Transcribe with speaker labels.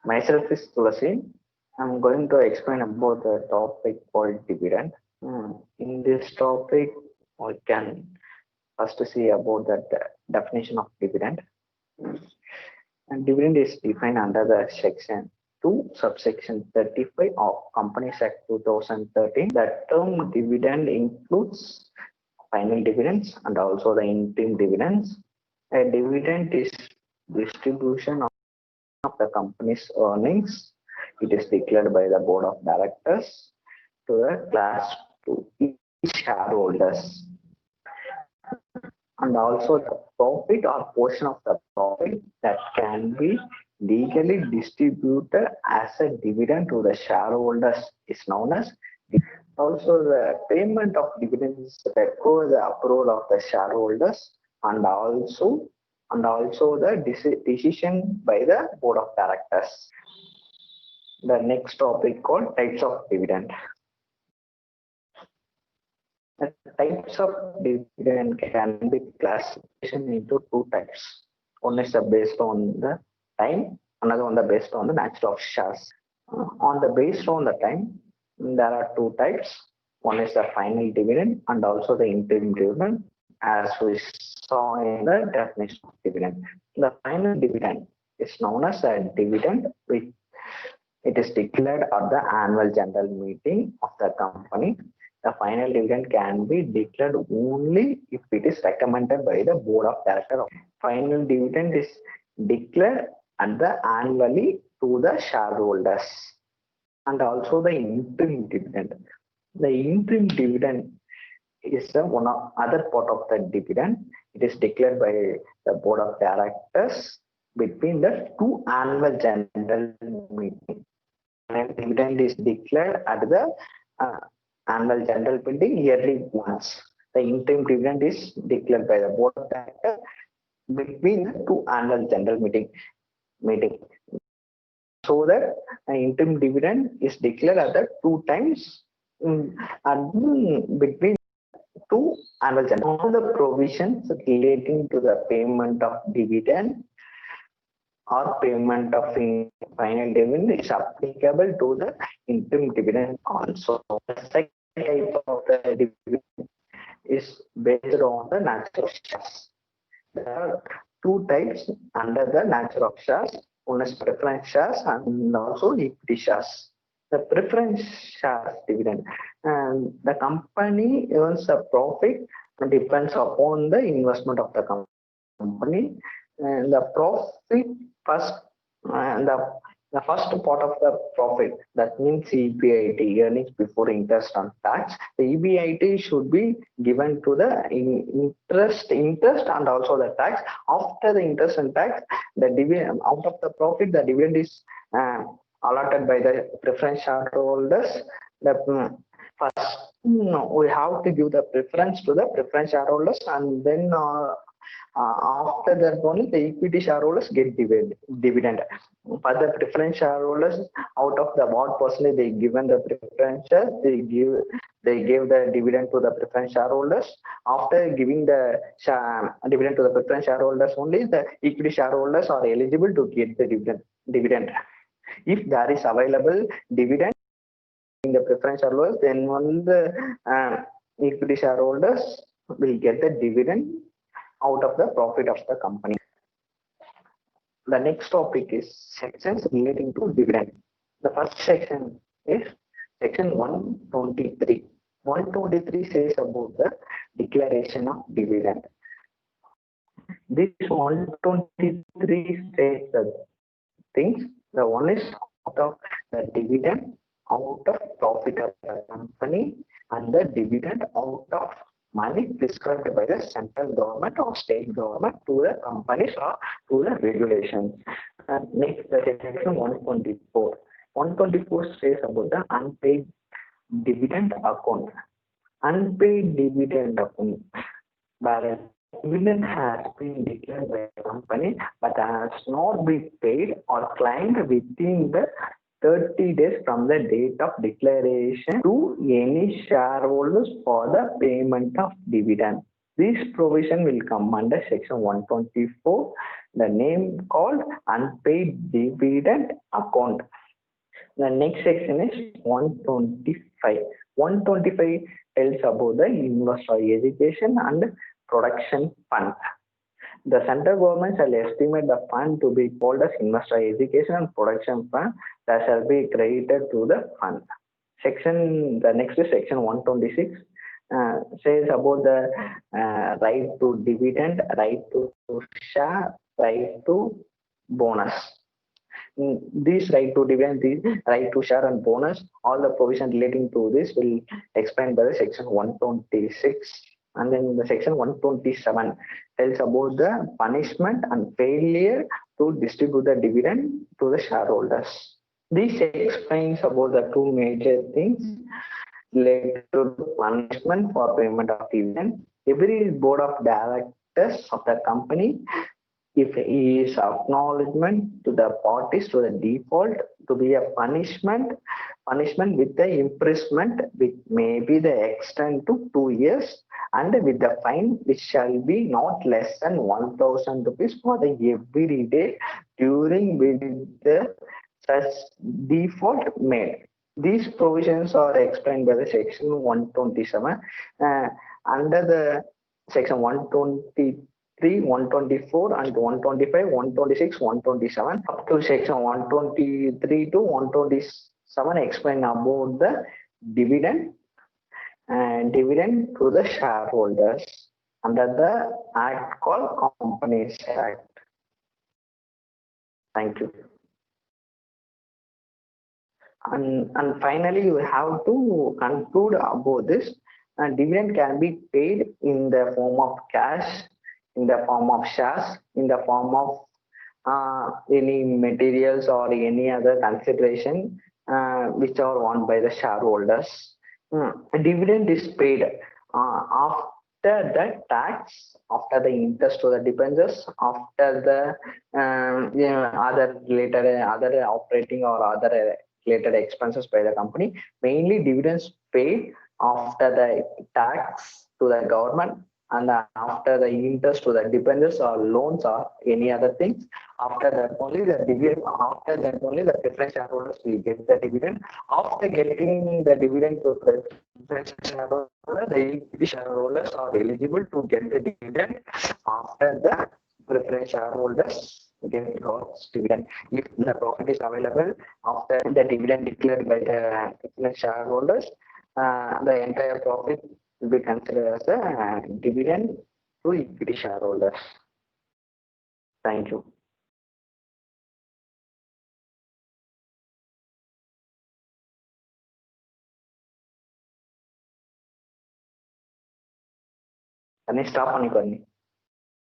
Speaker 1: Myself is Thulasi. I'm going to explain about the topic called dividend. In this topic, we can first see about the definition of dividend. And dividend is defined under the section 2, subsection 35 of Companies Act 2013. The term dividend includes final dividends and also the interim dividends. A dividend is distribution of the company's earnings. It is declared by the board of directors to the class to each shareholders, and also the profit or portion of the profit that can be legally distributed as a dividend to the shareholders is known as. Also, the payment of dividends requires the approval of the shareholders and also the decision by the board of directors. The next topic called types of dividend. The types of dividend can be classified into two types. One is based on the time, another one based on the nature of shares. On the based on the time, there are two types. One is the final dividend and also the interim dividend, as we saw in the definition of dividend. The final dividend is known as a dividend which it is declared at the annual general meeting of the company. The final dividend can be declared only if it is recommended by the board of directors. Final dividend is declared at the annually to the shareholders. And also the interim dividend. The interim dividend is one of other part of the dividend. It is declared by the board of directors between the two annual general meetings. And dividend is declared at the annual general meeting yearly once. The interim dividend is declared by the board of directors between the two annual general meeting. So that interim dividend is declared at the two times and between two annual general. All the provisions relating to the payment of dividend or payment of final dividend is applicable to the interim dividend also. The second type of the dividend is based on the nature of shares. There are two types under the nature of shares. One is preference shares and also equity shares. The preference shares dividend, and the company earns a profit depends upon the investment of the company. And the profit first, and the first part of the profit, that means EBIT, earnings before interest and tax. The EBIT should be given to the interest and also the tax. After the interest and tax, the dividend out of the profit, the dividend is allotted by the preference shareholders. The first, we have to give the preference to the preference shareholders, and then after that only the equity shareholders get dividend. For the preference shareholders, out of the what percentage they given the preference shares, they give the dividend to the preference shareholders. After giving the dividend to the preference shareholders, only the equity shareholders are eligible to get the dividend. If there is available dividend in the preference shareholders, then only the equity shareholders will get the dividend out of the profit of the company. The next topic is sections relating to dividend. The first section is section 123. 123 says about the declaration of dividend. This 123 says the things. The one is out of the dividend out of profit of the company and the dividend out of money prescribed by the central government or state government to the companies or to the regulations. Next, the section 124. 124 says about the unpaid dividend account. Unpaid dividend account. Whereas dividend has been declared by the company but has not been paid or claimed within the 30 days from the date of declaration to any shareholders for the payment of dividend. This provision will come under section 124, the name called unpaid dividend account. The next section is 125. 125 tells about the investor education and production fund. The central government shall estimate the fund to be called as investor education and production fund that shall be credited to the fund. The next is section 126, says about the right to dividend, right to share, right to bonus. This right to dividend, this right to share and bonus, all the provision relating to this will explained by the section 126. And then the section 127 tells about the punishment and failure to distribute the dividend to the shareholders. This explains about the two major things related to punishment for payment of dividend. Every board of directors of the company, if he is acknowledgement to the parties to the default, to be a punishment with the imprisonment which may be the extent to 2 years, and with the fine which shall be not less than 1,000 rupees for the every day during which the such default made. These provisions are explained by the section 127. Under the section 123, 124 and 125, 126, 127 up to section 123 to 127 explain about the dividend and dividend to the shareholders under the act called Companies Act. Thank you. And finally, you have to conclude about this. Dividend can be paid in the form of cash, in the form of shares, in the form of any materials or any other consideration which are won by the shareholders. A dividend is paid after the tax, after the interest to the debentures, after the other related other operating or other related expenses by the company. Mainly dividends paid after the tax to the government and after the interest to the debentures or loans or any other things. After that only the dividend, after that only the preference shareholders will get the dividend. After getting the dividend to preference shareholders, the equity shareholders are eligible to get the dividend after the preference shareholders get God's dividend. If the profit is available after the dividend declared by the preference shareholders, the entire profit will be considered as a dividend to equity shareholders. Thank you. Stop பண்ணிக்கோ நீ.